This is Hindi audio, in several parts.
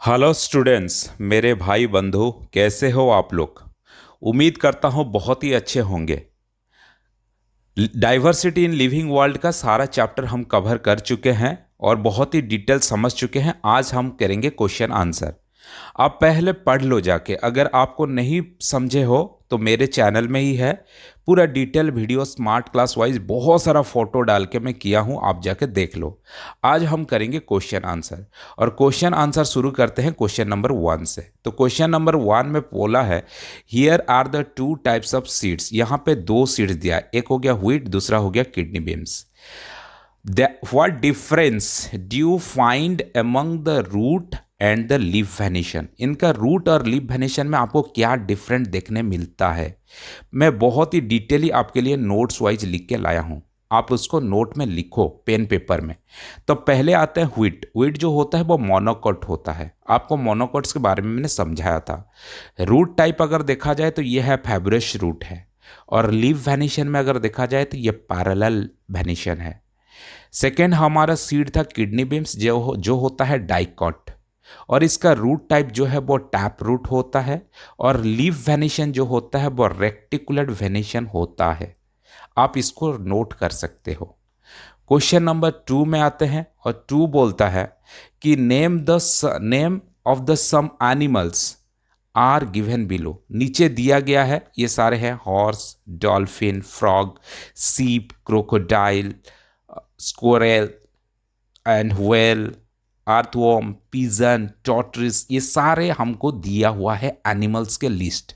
हेलो स्टूडेंट्स, मेरे भाई बंधु, कैसे हो आप लोग। उम्मीद करता हूँ बहुत ही अच्छे होंगे। डाइवर्सिटी इन लिविंग वर्ल्ड का सारा चैप्टर हम कवर कर चुके हैं और बहुत ही डिटेल समझ चुके हैं। आज हम करेंगे क्वेश्चन आंसर। आप पहले पढ़ लो जाके, अगर आपको नहीं समझे हो तो मेरे चैनल में ही है पूरा detail video, smart class wise बहुत सारा फोटो डाल के मैं किया हूं, आप जाके देख लो। आज हम करेंगे क्वेश्चन आंसर, और क्वेश्चन आंसर शुरू करते हैं क्वेश्चन नंबर 1 से। तो क्वेश्चन नंबर 1 में बोला है, here are the two types of seeds. यहाँ पे दो सीड्स दिया है, एक हो गया व्हीट, दूसरा हो गया kidney beans. What difference do you find among the root and the leaf venation. इनका रूट और लीफ वेनेशन में आपको क्या डिफरेंट देखने मिलता है, मैं बहुत ही डिटेली आपके लिए नोट्स वाइज लिख के लाया हूं। आप उसको नोट में लिखो पेन पेपर में। तो पहले आते हैं व्हीट। व्हीट जो होता है वो मोनोकोट होता है। आपको मोनोकोट्स के बारे में मैंने समझाया था। रूट टाइप अगर देखा जाए तो ये है फाइब्रस रूट है, और लीफ वेनेशन में अगर देखा जाए तो ये पैरेलल वेनेशन है। सेकेंड हमारा सीड था किडनी बीन्स, जो होता है डाइकॉट, और इसका रूट टाइप जो है वो टैप रूट होता है, और लीफ वेनेशन जो होता है वो रेक्टिकुलर वेनेशन होता है। आप इसको नोट कर सकते हो। क्वेश्चन नंबर 2 में आते हैं, और 2 बोलता है कि name of the some animals are given below. नीचे दिया गया है, ये सारे हैं horse, dolphin, frog, sheep, crocodile, squirrel and whale, earthworm, pigeon, tortoise. ये सारे हमको दिया हुआ है एनिमल्स के list.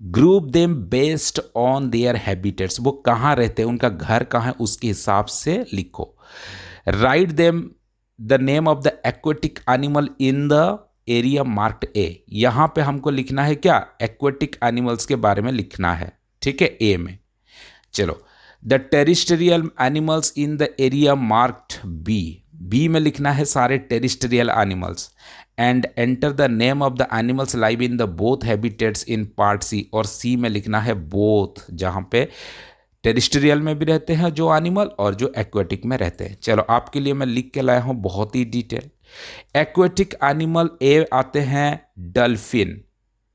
Group them based on their habitats, वो कहाँ रहते हैं, उनका घर कहाँ है, उसके हिसाब से लिखो। Write them the name of the aquatic animal in the area marked A. यहाँ पे हमको लिखना है क्या, एक्वेटिक एनिमल्स के बारे में लिखना है, ठीक है, ए में। चलो, the terrestrial animals in the area marked B. B में लिखना है सारे terrestrial animals, and enter the name of the animals live in the both habitats in part C. और सी में लिखना है बोथ, जहां पे टेरिस्टेरियल में भी रहते हैं जो एनिमल और जो एक्वेटिक में रहते हैं। चलो, आपके लिए मैं लिख के लाया हूं बहुत ही डिटेल। एक्वेटिक एनिमल ए आते हैं डल्फिन,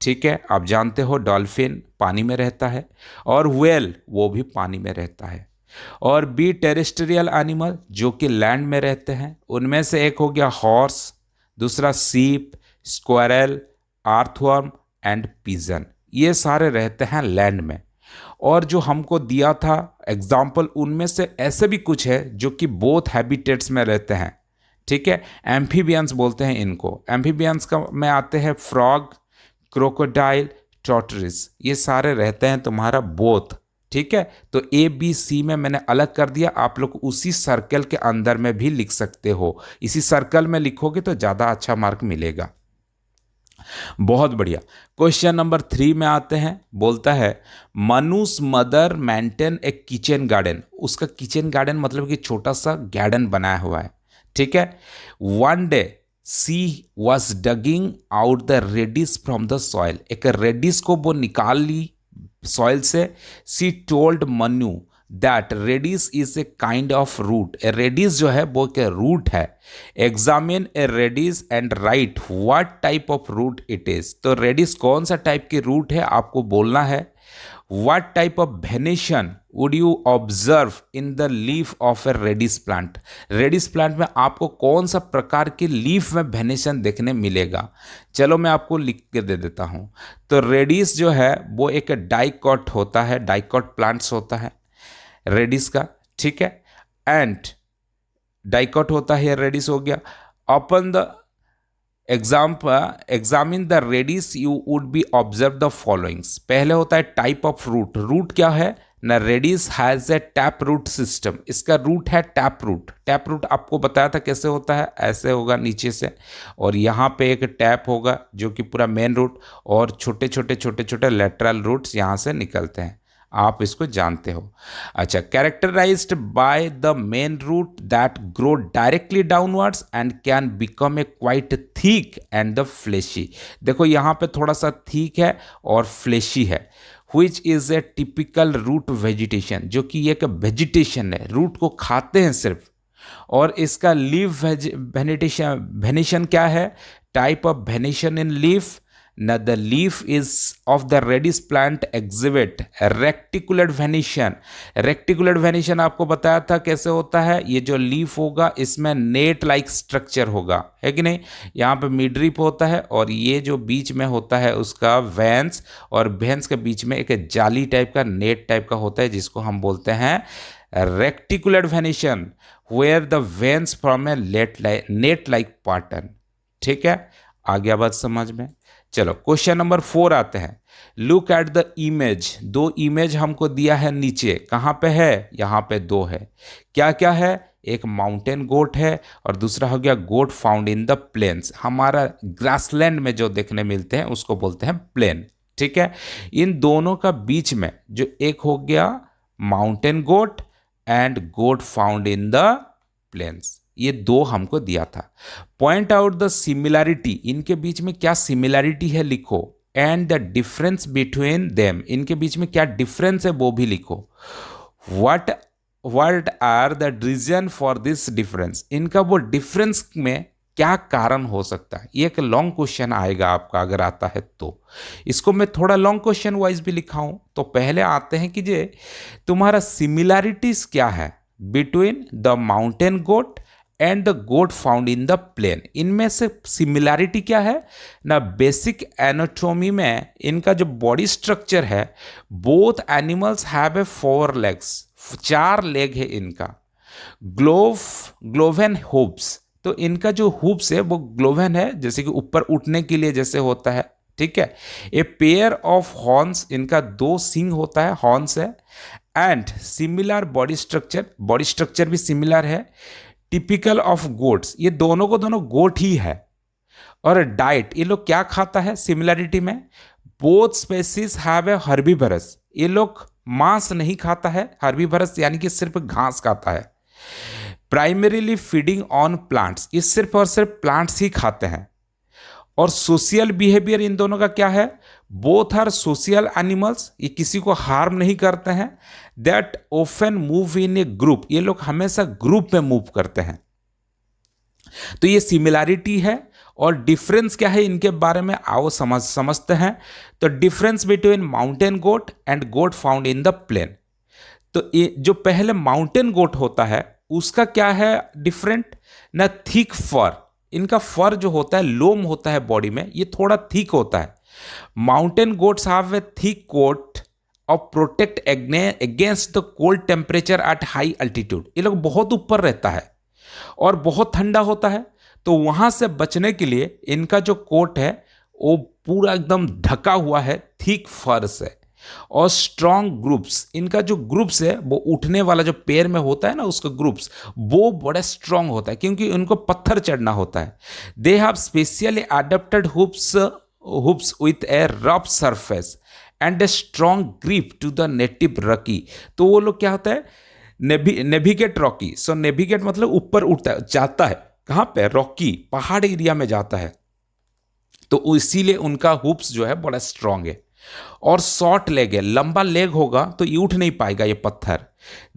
ठीक है, आप जानते हो डॉल्फिन पानी में रहता है, और व्हेल वो भी पानी में रहता है। और बी टेरेस्ट्रियल एनिमल जो कि लैंड में रहते हैं, उनमें से एक हो गया हॉर्स, दूसरा सीप, स्क्वायरल, अर्थवर्म एंड पिजन। ये सारे रहते हैं लैंड में। और जो हमको दिया था एग्जाम्पल, उनमें से ऐसे भी कुछ है जो कि बोथ हैबिटेट्स में रहते हैं, ठीक है। एम्फीबियंस बोलते हैं इनको। एम्फीबियंस का में आते हैं फ्रॉग, क्रोकोडाइल, टॉर्टोइस। ये सारे रहते हैं तुम्हारा बोथ, ठीक है। तो ए बी सी में मैंने अलग कर दिया, आप लोग उसी सर्कल के अंदर में भी लिख सकते हो। इसी सर्कल में लिखोगे तो ज़्यादा अच्छा मार्क मिलेगा। बहुत बढ़िया। क्वेश्चन नंबर 3 में आते हैं, बोलता है Manu's mother maintain a kitchen garden. उसका किचन गार्डन मतलब कि छोटा सा गार्डन बनाया हुआ है, ठीक है। One day she was digging out the radish from the soil. एक रेडिस को वो निकाल ली सॉइल से। She told Manu that radish is a kind of root. A radish जो है वो एक रूट है। Examine a radish and write what type of root it is. तो रेडिस कौन सा टाइप की रूट है आपको बोलना है। What type of venation would you observe in the leaf of a radish plant. Radish plant में आपको कौन सा प्रकार के लीफ में वेनेशन देखने मिलेगा। चलो, मैं आपको लिख के दे देता हूं। तो रेडिस जो है वो एक डाइकॉट होता है, डाइकॉट प्लांट्स होता है रेडिस का, ठीक है। एंड डाइकॉट होता है, रेडिस हो गया। अपन the examine the radish you would be observe the followings. पहले होता है टाइप ऑफ रूट। रूट क्या है ना, radish has a tap root system. इसका रूट है टैप रूट। टैप रूट आपको बताया था कैसे होता है, ऐसे होगा नीचे से, और यहाँ पे एक टैप होगा जो कि पूरा मेन रूट, और छोटे छोटे छोटे छोटे लेटरल रूट्स यहाँ से निकलते हैं, आप इसको जानते हो। अच्छा, characterized by the main root that grow directly downwards and can become a quite thick and the fleshy. देखो यहाँ पे थोड़ा सा थिक है और फ्लेशी है। which is a typical root vegetation, जो कि एक वेजिटेशन है, रूट को खाते हैं सिर्फ। और इसका लीफ वेनेशन क्या है? Type of venation in leaf न the leaf is of the radish plant exhibit reticular venation. Reticular venation आपको बताया था कैसे होता है। ये जो लीफ होगा इसमें नेट लाइक स्ट्रक्चर होगा, है कि नहीं। यहाँ पे मिडरिप होता है और ये जो बीच में होता है उसका वेंस, और वेंस के बीच में एक जाली टाइप का नेट टाइप का होता है जिसको हम बोलते हैं reticular venation, where the veins form a net like pattern. ठीक है, आ गया बात समझ में। चलो क्वेश्चन नंबर 4 आते हैं। Look at the image. दो इमेज हमको दिया है नीचे, कहाँ पे है? यहाँ पे दो है। क्या क्या है? एक माउंटेन गोट है और दूसरा हो गया गोट फाउंड इन द प्लेन्स। हमारा ग्रासलैंड में जो देखने मिलते हैं उसको बोलते हैं प्लेन। ठीक है, इन दोनों का बीच में जो एक हो गया mountain goat and goat found in the plains, ये दो हमको दिया था। Point out the similarity. इनके बीच में क्या सिमिलैरिटी है लिखो। And the difference between them. इनके बीच में क्या डिफरेंस है वो भी लिखो। What are the reason for this difference. इनका वो डिफरेंस में क्या कारण हो सकता है। ये एक लॉन्ग क्वेश्चन आएगा आपका अगर आता है तो। इसको मैं थोड़ा लॉन्ग क्वेश्चन वाइज भी लिखा हूं। तो पहले आते हैं कि जे तुम्हारा सिमिलैरिटीज क्या है between the mountain goat and the goat found in the plain. इनमें से सिमिलैरिटी क्या है ना। बेसिक एनाटॉमी में इनका जो बॉडी स्ट्रक्चर है, both animals have a 4 legs, 4 leg है इनका। ग्लोवेन हुप्स, तो इनका जो हुप्स है वो ग्लोवेन है, जैसे कि ऊपर उठने के लिए जैसे होता है। ठीक है, ए पेयर ऑफ हॉर्न्स, इनका 2 सींग होता है, हॉर्न्स है। And similar body structure, body structure भी सिमिलर है। टिपिकल ऑफ गोट्स, ये दोनों को दोनों गोट ही है। और डाइट, ये लोग क्या खाता है सिमिलरिटी में। Both species have a herbivores, ये लोग मांस नहीं खाता है। हर्बीवरस यानी कि सिर्फ घास खाता है। प्राइमरीली फीडिंग ऑन प्लांट्स, ये सिर्फ और सिर्फ प्लांट्स ही खाते हैं। और सोशल बिहेवियर इन दोनों का क्या है। बोथ आर सोशल एनिमल्स, ये किसी को हार्म नहीं करते हैं। That often move in A group, ये लोग हमेशा ग्रुप में मूव करते हैं। तो ये सिमिलैरिटी है। और डिफरेंस क्या है इनके बारे में आओ समझते हैं। तो difference between mountain goat and goat found in the plain. तो ये जो पहले माउंटेन गोट होता है उसका क्या है डिफरेंट ना। थिक फर, इनका फर जो होता है, लोम होता है बॉडी में, ये थोड़ा थिक होता है। Mountain goats have a thick coat of protect against the cold temperature at high altitude. ये लोग बहुत ऊपर रहता है और बहुत ठंडा होता है, तो वहां से बचने के लिए इनका जो कोट है वो पूरा एकदम ढका हुआ है थिक फर से। और स्ट्रॉन्ग ग्रुप्स, इनका जो ग्रुप्स है वो उठने वाला जो पैर में होता है ना उसका ग्रुप्स, वो बड़ा स्ट्रॉन्ग होता है क्योंकि उनको पत्थर चढ़ना होता है। They have specially adapted hoofs with a rough surface and a strong grip to the native rocky. तो वो लोग क्या होता है नेविगेट रॉकी। सो नेविगेट मतलब ऊपर उठता है, जाता है कहाँ पे, रॉकी पहाड़ एरिया में जाता है। तो इसीलिए उनका हुप्स जो है बड़ा स्ट्रॉन्ग है। और शॉर्ट लेग है, लंबा लेग होगा तो ये उठ नहीं पाएगा ये पत्थर।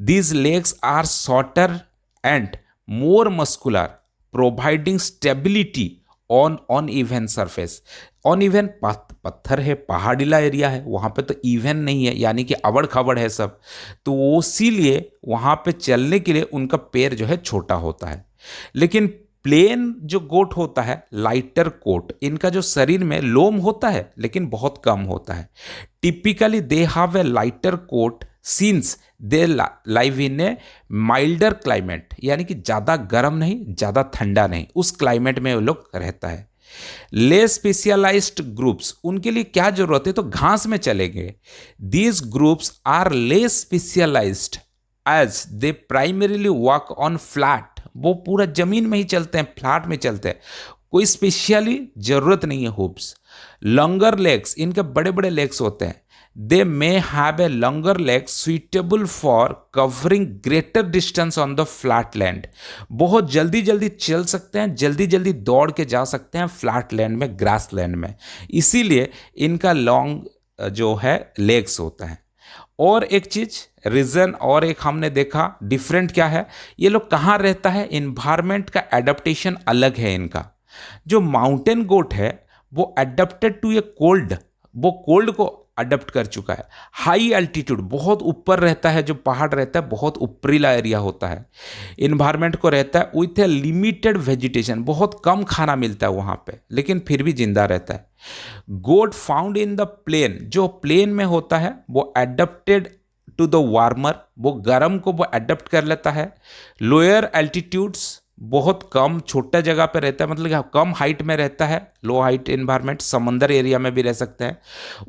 These legs are shorter and more muscular providing stability uneven surface. Uneven पत्थर है, पहाड़ीला एरिया है, वहां पे तो इवन नहीं है, यानी कि अबड़ खबड़ है सब। तो इसीलिए वहां पे चलने के लिए उनका पैर जो है छोटा होता है। लेकिन प्लेन जो गोट होता है, लाइटर कोट, इनका जो शरीर में लोम होता है लेकिन बहुत कम होता है। Typically they have a lighter coat since they live in a milder climate, यानी कि ज़्यादा गर्म नहीं ज़्यादा ठंडा नहीं, उस क्लाइमेट में वो लोग रहता है। लेस स्पेशलाइज्ड ग्रुप्स, उनके लिए क्या जरूरत है तो घास में चलेंगे। These groups are less specialized as they primarily walk on flat, वो पूरा जमीन में ही चलते हैं, फ्लैट में चलते हैं, कोई स्पेशली जरूरत नहीं है हुप्स। लॉन्गर लेग्स, इनके बड़े बड़े लेग्स होते हैं। They may have a longer legs suitable for covering greater distance on the flat land, बहुत जल्दी जल्दी चल सकते हैं, जल्दी जल्दी दौड़ के जा सकते हैं फ्लैट लैंड में, ग्रास लैंड में, इसीलिए इनका लॉन्ग जो है लेग्स होता है। और एक चीज रीजन और एक हमने देखा डिफरेंट क्या है, ये लोग कहाँ रहता है, इन्वायरमेंट का एडेप्टेशन अलग है इनका। जो माउंटेन गोट है वो एडेप्टेड टू ए कोल्ड, वो कोल्ड को अडप्ट कर चुका है। हाई एल्टीट्यूड, बहुत ऊपर रहता है, जो पहाड़ रहता है बहुत ऊपरीला एरिया होता है, इन्वायरमेंट को रहता है विथ ए लिमिटेड वेजिटेशन, बहुत कम खाना मिलता है वहाँ पे, लेकिन फिर भी जिंदा रहता है। गोट फाउंड इन द प्लेन, जो प्लेन में होता है वो एडप्टेड टू द वार्मर, वो गर्म को वो एडप्ट कर लेता है। लोअर एल्टीट्यूड्स, बहुत कम छोटा जगह पे रहता है, मतलब कि कम हाइट में रहता है, लो हाइट एनवायरमेंट, समंदर एरिया में भी रह सकते हैं।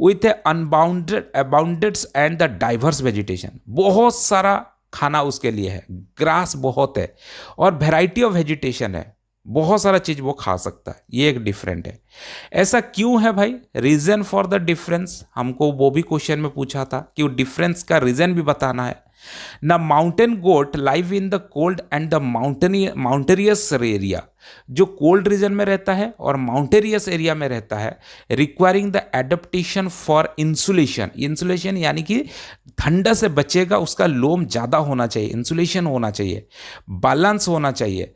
With a unbounded abundance and the diverse vegetation, बहुत सारा खाना उसके लिए है, ग्रास बहुत है और वेराइटी ऑफ वेजिटेशन है, बहुत सारा चीज वो खा सकता है। ये एक डिफरेंट है। ऐसा क्यों है भाई, रीजन फॉर द डिफरेंस, हमको वो भी क्वेश्चन में पूछा था कि वो डिफरेंस का रीजन भी बताना है ना। Mountain goat live in the cold and the mountainous area, जो कोल्ड रीजन में रहता है और माउंटेरियस एरिया में रहता है, requiring the adaptation for insulation. Insulation यानी कि ठंडा से बचेगा, उसका लोम ज़्यादा होना चाहिए, इंसुलेशन होना चाहिए, बैलेंस होना चाहिए,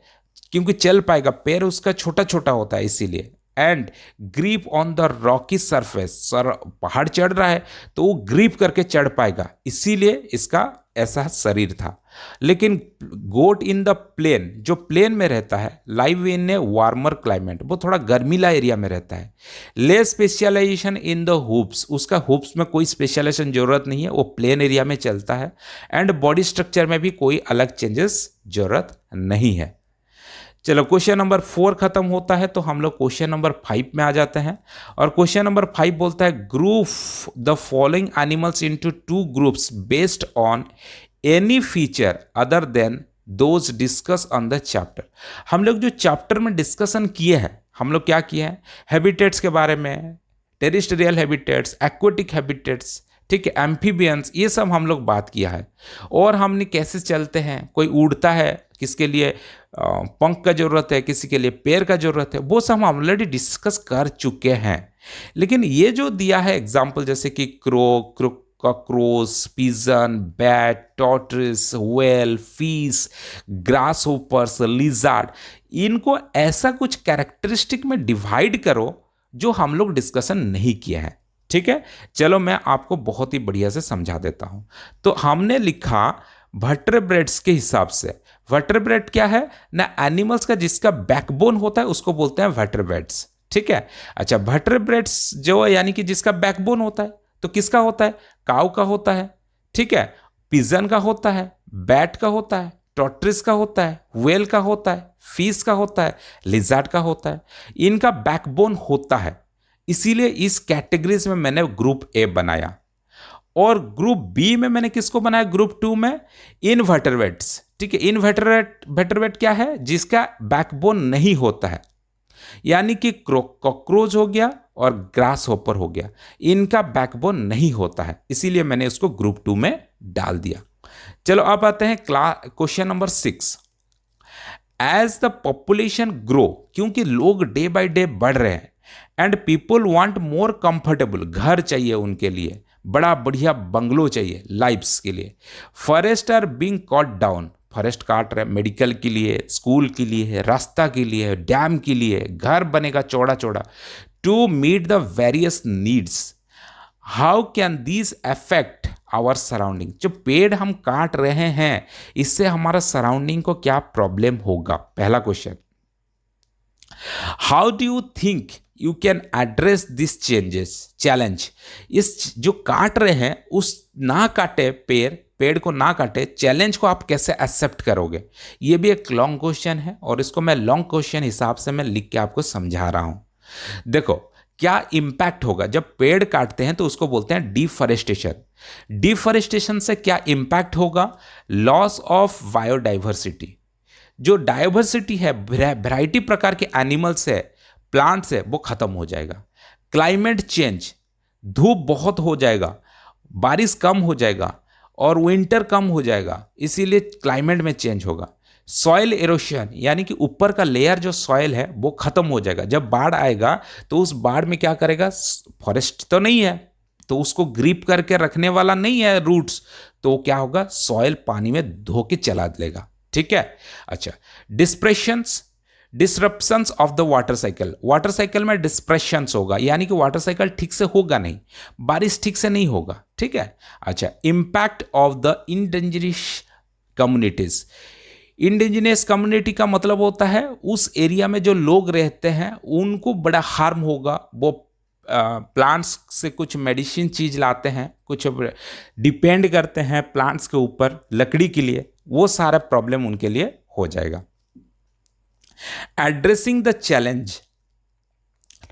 क्योंकि चल पाएगा, पैर उसका छोटा छोटा होता है इसीलिए। And grip on the Rocky surface, sir पहाड़ चढ़ रहा है तो वो ग्रीप करके चढ़ पाएगा, इसीलिए इसका ऐसा शरीर था। लेकिन गोट इन द प्लेन, जो प्लेन में रहता है, live in A warmer climate, वो थोड़ा गर्मीला एरिया में रहता है। ले स्पेशलाइजेशन इन द हुप्स, उसका हुप्स में कोई स्पेशलाइजेशन जरूरत नहीं है, वो प्लेन एरिया में चलता है। एंड बॉडी स्ट्रक्चर में भी कोई अलग चेंजेस जरूरत नहीं है। चलो क्वेश्चन नंबर 4 खत्म होता है तो हम लोग क्वेश्चन नंबर 5 में आ जाते हैं। और क्वेश्चन नंबर 5 बोलता है group the following animals into 2 groups based on any feature other than those discuss on the chapter. हम लोग जो चैप्टर में डिस्कशन किए हैं, हम लोग क्या किए हैं, हैबिटेट्स के बारे में, टेरिस्टेरियल हैबिटेट्स, एक्वेटिक हैबिटेट्स, ठीक है, एम्फीबियंस, ये सब हम लोग बात किया है। और हमने कैसे चलते हैं, कोई उड़ता है, किसके लिए पंख का जरूरत है, किसी के लिए पैर का जरूरत है, वो सब हम ऑलरेडी डिस्कस कर चुके हैं। लेकिन ये जो दिया है एग्जाम्पल, जैसे कि cockroach, pigeon, bat, tortoise, whale, fish, grass hoppers, lizard, इनको ऐसा कुछ कैरेक्टरिस्टिक में डिवाइड करो जो हम लोग डिस्कशन नहीं किए हैं। ठीक है, चलो मैं आपको बहुत ही बढ़िया से समझा देता हूं। तो हमने लिखा वर्टेब्रेट्स के हिसाब से, वर्टेब्रेट क्या है ना, एनिमल्स का जिसका बैकबोन होता है उसको बोलते हैं वर्टेब्रेट्स। ठीक है, अच्छा वर्टेब्रेट्स जो है यानी कि जिसका बैकबोन होता है, तो किसका होता है, काऊ का होता है, ठीक है, पिजन का होता है, बैट का होता है, टॉर्टोइस का होता है, व्हेल का होता है, फिश का होता है, लिजर्ड का होता है, इनका बैकबोन होता है। इसीलिए इस कैटेगरीज में मैंने ग्रुप ए बनाया। और ग्रुप बी में मैंने किसको बनाया, ग्रुप 2 में इनवर्टेब्रेट्स। ठीक है, इनवर्टेब्रेट क्या है, जिसका बैकबोन नहीं होता है, यानी कि कॉकरोच हो गया और ग्रास होपर हो गया, इनका बैकबोन नहीं होता है, इसीलिए मैंने इसको ग्रुप 2 में डाल दिया। चलो अब आते हैं question number 6। As the population grow, क्योंकि लोग डे बाय डे बढ़ रहे हैं, and people want more comfortable, घर चाहिए उनके लिए, बड़ा बढ़िया बंगलो चाहिए लाइफ्स के लिए। Forest are being cut down, forest काट रहे, मेडिकल के लिए, स्कूल के लिए, रास्ता के लिए, डैम के लिए, घर बनेगा चौड़ा चौड़ा, to meet the various needs. How can this affect our surrounding, जो पेड़ हम काट रहे हैं इससे हमारा सराउंडिंग को क्या प्रॉब्लम होगा, पहला question. How do you think you can address this challenge, इस जो काट रहे हैं उस ना काटे पेड़ को ना काटे, चैलेंज को आप कैसे एक्सेप्ट करोगे, ये भी एक लॉन्ग क्वेश्चन है और इसको मैं लॉन्ग क्वेश्चन हिसाब से मैं लिख के आपको समझा रहा हूं। देखो क्या इंपैक्ट होगा, जब पेड़ काटते हैं तो उसको बोलते हैं डिफॉरेस्टेशन। डिफॉरेस्टेशन से क्या इंपैक्ट होगा, लॉस ऑफ बायोडाइवर्सिटी, जो डाइवर्सिटी है, वैरायटी प्रकार के एनिमल्स है, प्लांट्स है, वो खत्म हो जाएगा। क्लाइमेट चेंज, धूप बहुत हो जाएगा, बारिश कम हो जाएगा और विंटर कम हो जाएगा, इसीलिए क्लाइमेट में चेंज होगा। सॉइल एरोशन, यानी कि ऊपर का लेयर जो सॉइल है वो खत्म हो जाएगा। जब बाढ़ आएगा तो उस बाढ़ में क्या करेगा, फॉरेस्ट तो नहीं है, तो उसको ग्रिप करके रखने वाला नहीं है रूट्स, तो क्या होगा, सॉइल पानी में धो के चला लेगा। ठीक है। अच्छा, disruptions of the water cycle, water cycle में डिस्प्रेशंस होगा, यानी कि वाटर साइकिल ठीक से होगा नहीं, बारिश ठीक से नहीं होगा। ठीक है। अच्छा, impact of the indigenous communities, indigenous community का मतलब होता है उस एरिया में जो लोग रहते हैं उनको बड़ा हार्म होगा, वो प्लांट्स से कुछ मेडिसिन चीज लाते हैं, कुछ डिपेंड करते हैं प्लांट्स के ऊपर लकड़ी के लिए, वो सारा प्रॉब्लम उनके लिए हो जाएगा। एड्रेसिंग द चैलेंज,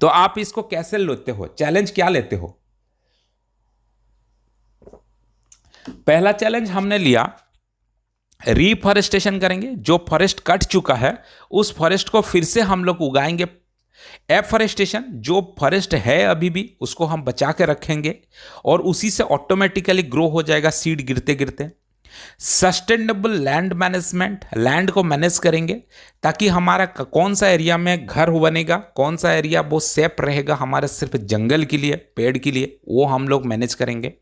तो आप इसको कैसे लेते हो, चैलेंज क्या लेते हो? पहला चैलेंज हमने लिया, रीफॉरेस्टेशन करेंगे, जो फॉरेस्ट कट चुका है उस फॉरेस्ट को फिर से हम लोग उगाएंगे। एफॉरेस्टेशन, जो फॉरेस्ट है अभी भी उसको हम बचा के रखेंगे और उसी से ऑटोमेटिकली ग्रो हो जाएगा सीड गिरते गिरते। सस्टेनेबल लैंड मैनेजमेंट, लैंड को मैनेज करेंगे ताकि हमारा कौन सा एरिया में घर बनेगा, कौन सा एरिया वो सेफ रहेगा हमारे सिर्फ जंगल के लिए, पेड़ के लिए, वो हम लोग मैनेज करेंगे।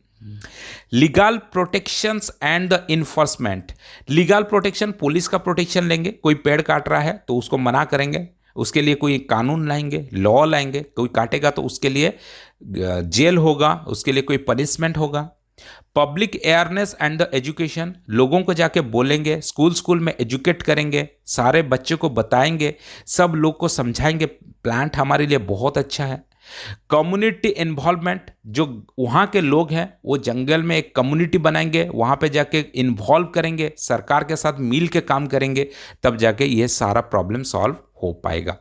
Legal protections and the enforcement, legal protection, police का प्रोटेक्शन लेंगे, कोई पेड़ काट रहा है तो उसको मना करेंगे, उसके लिए कोई कानून लाएंगे, लॉ लाएंगे, कोई काटेगा तो उसके लिए जेल होगा, उसके लिए कोई पनिशमेंट होगा। Public awareness and the education, लोगों को जाके बोलेंगे, स्कूल स्कूल में एजुकेट करेंगे, सारे बच्चों को बताएंगे, सब लोग को समझाएंगे प्लांट हमारे लिए बहुत अच्छा है। कम्युनिटी इन्वॉल्वमेंट, जो वहाँ के लोग हैं वो जंगल में एक कम्युनिटी बनाएंगे, वहाँ पे जाके इन्वॉल्व करेंगे, सरकार के साथ मिल के काम करेंगे, तब जाके ये सारा प्रॉब्लम सॉल्व हो पाएगा।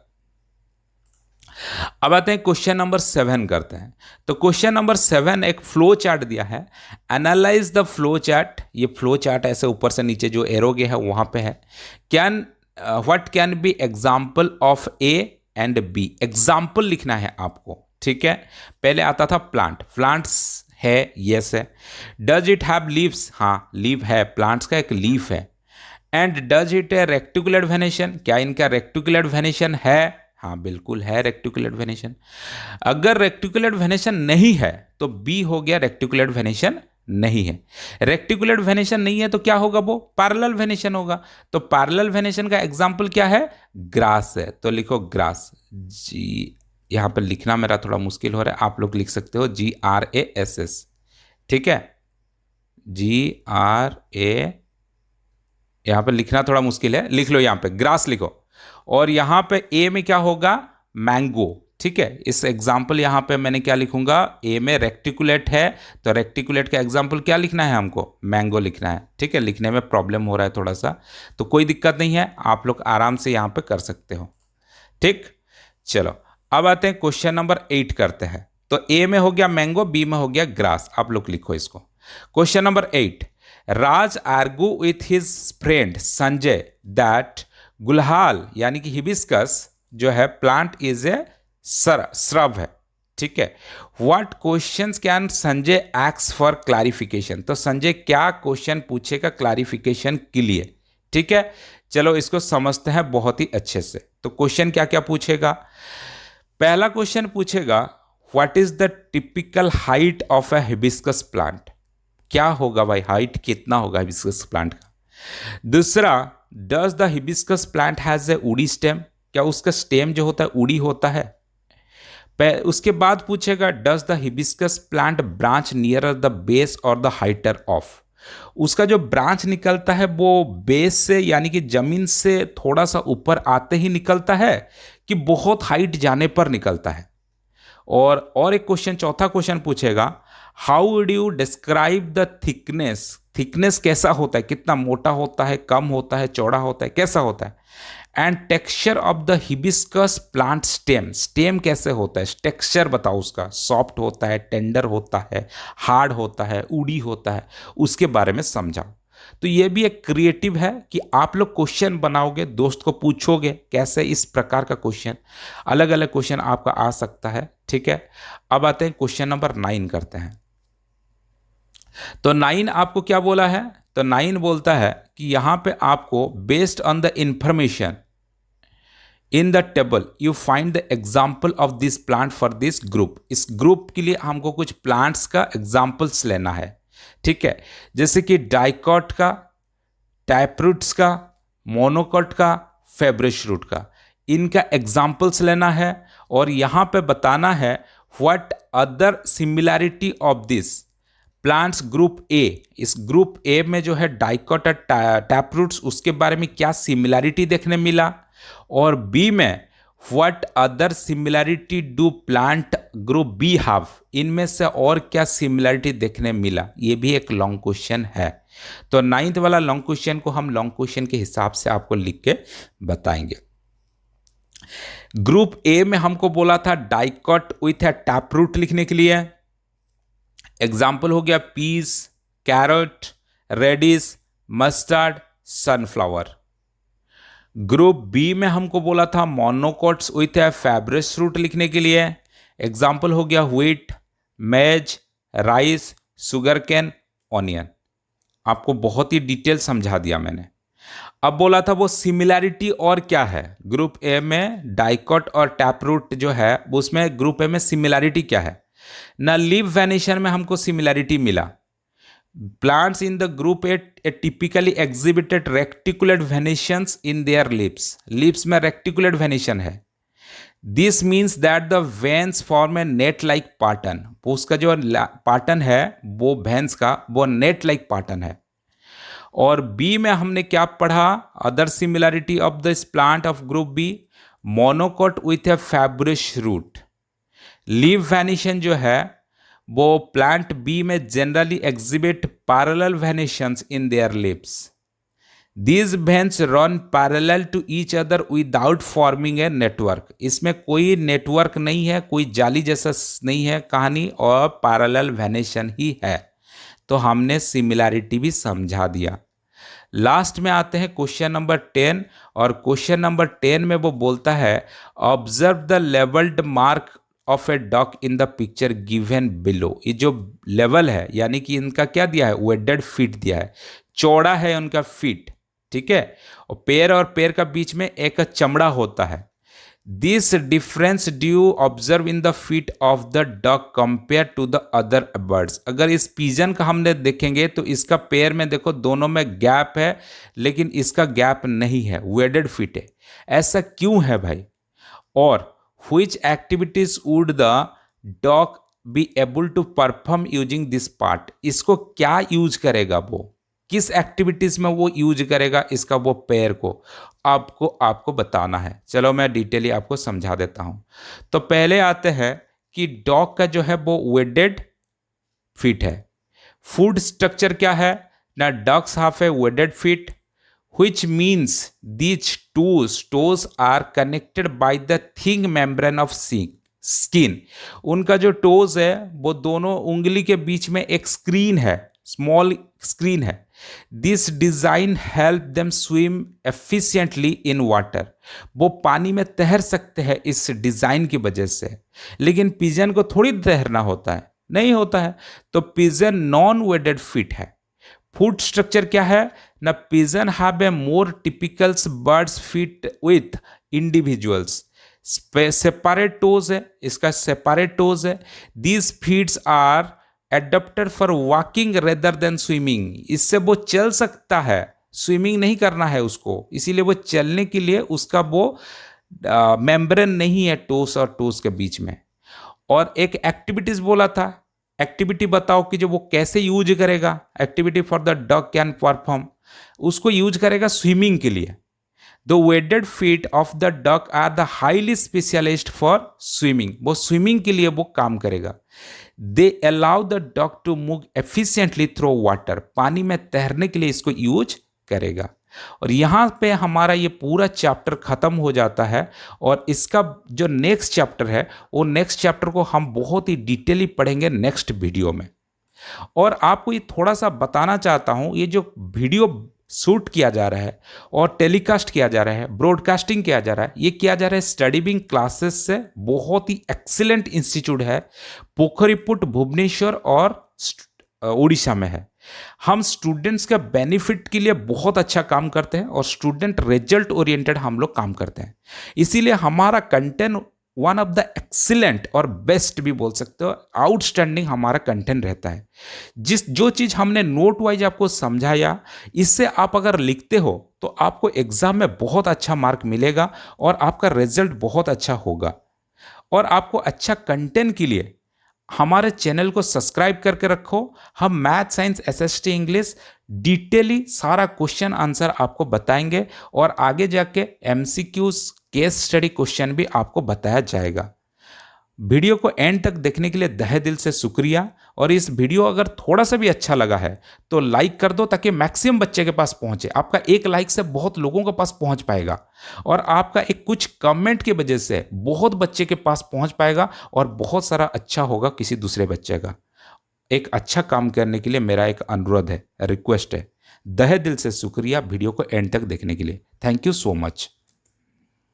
अब आते हैं क्वेश्चन नंबर 7 करते हैं। तो क्वेश्चन नंबर 7 एक फ्लो चार्ट दिया है, एनालाइज द फ्लो चार्ट। ये फ्लो चार्ट ऐसे ऊपर से नीचे जो एरो गे है वहाँ पे है। What can be example of A and B, example लिखना है आपको। ठीक है, पहले आता था प्लांट, प्लांट्स है, यस है। डज इट हैव लीव्स, हाँ लीव है, प्लांट्स का एक लीफ है। And does it a reticular venation, क्या इनका रेक्टिकुलर वेनेशन है, हाँ बिल्कुल है रेक्टिकुलर वेनेशन। अगर रेक्टिकुलर वेनेशन नहीं है तो बी हो गया रेक्टिकुलर वेनेशन नहीं है। रेक्टिकुलर वेनेशन नहीं है तो क्या होगा, वो पैरेलल वेनेशन होगा। तो पैरेलल वेनेशन का एग्जांपल क्या है, ग्रास है, तो लिखो ग्रास। जी, यहां पर लिखना मेरा थोड़ा मुश्किल हो रहा है, आप लोग लिख सकते हो GRASS। ठीक है, GRA, यहां पर लिखना थोड़ा मुश्किल है, लिख लो यहां पे ग्रास लिखो। और यहां पे ए में क्या होगा, मैंगो। ठीक है, इस एग्जाम्पल यहां पे मैंने क्या लिखूंगा, ए में रेक्टिकुलेट है तो रेक्टिकुलेट का एग्जाम्पल क्या लिखना है हमको, मैंगो लिखना है। ठीक है, लिखने में प्रॉब्लम हो रहा है थोड़ा सा, तो कोई दिक्कत नहीं है, आप लोग आराम से यहां पे कर सकते हो। ठीक, चलो अब आते हैं क्वेश्चन नंबर 8 करते हैं। तो ए में हो गया मैंगो, बी में हो गया ग्रास, आप लोग लिखो इसको। Question number 8, Raj argue with his friend Sanjay that गुलहाल यानी कि हिबिस्कस जो है प्लांट इज ए श्रब है। ठीक है, what questions can Sanjay x for clarification, तो संजय क्या क्वेश्चन पूछेगा क्लैरिफिकेशन के लिए। ठीक है, चलो इसको समझते हैं बहुत ही अच्छे से। तो क्वेश्चन क्या क्या पूछेगा, पहला क्वेश्चन पूछेगा what is the typical height of A hibiscus plant, क्या होगा भाई, हाइट कितना होगा हिबिस्कस प्लांट का। दूसरा, does the hibiscus plant has a उडी स्टेम, क्या उसका स्टेम जो होता है उड़ी होता है। उसके बाद पूछेगा does the hibiscus plant branch near the base और द हाइटर ऑफ, उसका जो ब्रांच निकलता है वो बेस से यानी कि जमीन से थोड़ा सा ऊपर आते ही निकलता है कि बहुत हाइट जाने पर निकलता है। और एक क्वेश्चन, चौथा क्वेश्चन पूछेगा how would you describe the thickness, thickness कैसा होता है, कितना मोटा होता है, कम होता है, चौड़ा होता है, कैसा होता है। And texture of the hibiscus plant stem, stem कैसे होता है, टेक्सचर बताओ उसका, सॉफ्ट होता है, टेंडर होता है, हार्ड होता है, उड़ी होता है, उसके बारे में समझाओ। तो ये भी एक क्रिएटिव है कि आप लोग क्वेश्चन बनाओगे, दोस्त को पूछोगे कैसे, इस प्रकार का क्वेश्चन, अलग अलग क्वेश्चन आपका आ सकता है। ठीक है, अब आते हैं क्वेश्चन नंबर 9 करते हैं। तो 9 आपको क्या बोला है, तो 9 बोलता है कि यहां पे आपको based on the information in the table you find the example of this plant for this group. इस ग्रुप के लिए हमको कुछ प्लांट्स का एग्जाम्पल्स लेना है, ठीक है, जैसे कि डाइकॉट का, टैपरूट्स का, मोनोकॉट का, फेब्रिश रूट का, इनका एग्जाम्पल्स लेना है और यहाँ पे बताना है what other similarity of this plants group A. इस ग्रुप ए में जो है डाइकॉट और टैपरूट्स, उसके बारे में क्या सिमिलैरिटी देखने मिला, और बी में what other similarity do plant group B have, इनमें से और क्या सिमिलैरिटी देखने मिला। ये भी एक लॉन्ग क्वेश्चन है। तो 9th वाला लॉन्ग क्वेश्चन को हम लॉन्ग क्वेश्चन के हिसाब से आपको लिख के बताएंगे। ग्रुप ए में हमको बोला था डाइकॉट विथ ए टैपरूट लिखने के लिए। एग्जाम्पल हो गया peas, carrot, radish, mustard, sunflower. Group B में हमको बोला था monocots with a fibrous root लिखने के लिए। एग्जाम्पल हो गया व्हीट, मेज, राइस, सुगर कैन, ऑनियन। आपको बहुत ही डिटेल समझा दिया मैंने। अब बोला था वो सिमिलैरिटी और क्या है, ग्रुप ए में डाइकॉट और टैपरूट जो है उसमें ग्रुप ए में सिमिलैरिटी क्या है ना। लीफ वेनेशन में हमको सिमिलैरिटी मिला। Plants in the group A typically exhibited reticulate venations in their leaves. Leaves में रेक्टिकुलेट वेनेशन है। This means that the veins form a net like pattern. उसका जो पैटर्न है वो वेन्स का वो नेट लाइक पैटर्न है। और बी में हमने क्या पढ़ा, other similarity of this plant of group B, monocot with a fibrous root. Leaf venation जो है वो प्लांट बी में generally exhibit parallel venations in their leaves. These veins run parallel to each other without forming a network. इसमें कोई नेटवर्क नहीं है, कोई जाली जैसा नहीं है कहानी, और पैरेलल वेनेशन ही है। तो हमने सिमिलैरिटी भी समझा दिया। लास्ट में आते हैं क्वेश्चन नंबर 10, और क्वेश्चन नंबर 10 में वो बोलता है observe the labelled mark of a dog in the picture given below. ये जो लेवल है यानी कि इनका क्या दिया है, वेडेड फीट दिया है, चौड़ा है उनका फीट, ठीक है, और पैर का बीच में एक चमड़ा होता है। This difference do you observe in the feet of the dog compare to the other birds. अगर इस पिजन का हमने देखेंगे तो इसका पैर में देखो दोनों में गैप है, लेकिन इसका गैप नहीं है, वेडेड फीट है। ऐसा क्यों है भाई? और which activities would the dog be able to perform using this part? इसको क्या यूज करेगा, वो किस एक्टिविटीज में वो यूज करेगा इसका वो पैर को, आपको बताना है। चलो मैं डिटेली आपको समझा देता हूं। तो पहले आते हैं कि डॉग का जो है वो वेडेड फीट है। फूड स्ट्रक्चर क्या है ना, dogs have a वेडेड feet which means these toes are connected by the thin membrane of skin। उनका जो टोज है वो दोनों उंगली के बीच में एक स्क्रीन है, स्मॉल स्क्रीन है। This design help them swim efficiently in water. वो पानी में तैर सकते हैं इस डिजाइन की वजह से, लेकिन पिजन को थोड़ी तैरना होता है, नहीं होता है। तो पिजन नॉन वेडेड फिट है। फूड स्ट्रक्चर क्या है ना, pigeon have a more typicals birds feet with individuals. Separate toes है, इसका सेपरेट टोज है। These feets are adapted for walking rather than swimming. इससे वो चल सकता है, स्विमिंग नहीं करना है उसको, इसीलिए वो चलने के लिए उसका वो मेम्ब्रेन नहीं है टोस और टोस के बीच में। और एक एक्टिविटीज बोला था, एक्टिविटी बताओ कि जो वो कैसे यूज करेगा, activity for the dog can perform, उसको यूज करेगा स्विमिंग के लिए। The webbed feet of the dog are the highly specialist for swimming. वो स्विमिंग के लिए वो काम करेगा। They allow the dog to move efficiently through water. पानी में तैरने के लिए इसको यूज करेगा। और यहाँ पे हमारा ये पूरा चैप्टर खत्म हो जाता है। और इसका जो नेक्स्ट चैप्टर है वो नेक्स्ट चैप्टर को हम बहुत ही डिटेली पढ़ेंगे नेक्स्ट वीडियो में। और आपको ये थोड़ा सा बताना चाहता हूँ, ये जो वीडियो शूट किया जा रहा है और टेलीकास्ट किया जा रहा है, ब्रॉडकास्टिंग किया जा रहा है, ये किया जा रहा है स्टडी विंग क्लासेस से। बहुत ही एक्सीलेंट इंस्टीट्यूट है, पोखरीपुट भुवनेश्वर और उड़ीसा में है। हम स्टूडेंट्स के बेनिफिट के लिए बहुत अच्छा काम करते हैं और स्टूडेंट रिजल्ट ओरिएंटेड हम लोग काम करते हैं। इसीलिए हमारा content one of the excellent और बेस्ट भी बोल सकते हो, आउटस्टैंडिंग हमारा कंटेंट रहता है। जो चीज़ हमने नोट वाइज आपको समझाया, इससे आप अगर लिखते हो तो आपको एग्जाम में बहुत अच्छा मार्क मिलेगा और आपका रिजल्ट बहुत अच्छा होगा। और आपको अच्छा कंटेंट के लिए हमारे चैनल को सब्सक्राइब करके रखो। हम मैथ साइंस एसएसटी इंग्लिश डिटेली सारा क्वेश्चन आंसर आपको बताएंगे और आगे जाके एमसीक्यूज केस स्टडी क्वेश्चन भी आपको बताया जाएगा। वीडियो को एंड तक देखने के लिए तहे दिल से शुक्रिया। और इस वीडियो अगर थोड़ा सा भी अच्छा लगा है तो लाइक कर दो ताकि मैक्सिमम बच्चे के पास पहुंचे। आपका एक लाइक से बहुत लोगों के पास पहुंच पाएगा और आपका एक कुछ कमेंट की वजह से बहुत बच्चे के पास पहुंच पाएगा और बहुत सारा अच्छा होगा किसी दूसरे बच्चे का। एक अच्छा काम करने के लिए मेरा एक अनुरोध है, रिक्वेस्ट है। तहे दिल से शुक्रिया वीडियो को एंड तक देखने के लिए। Thank you so much.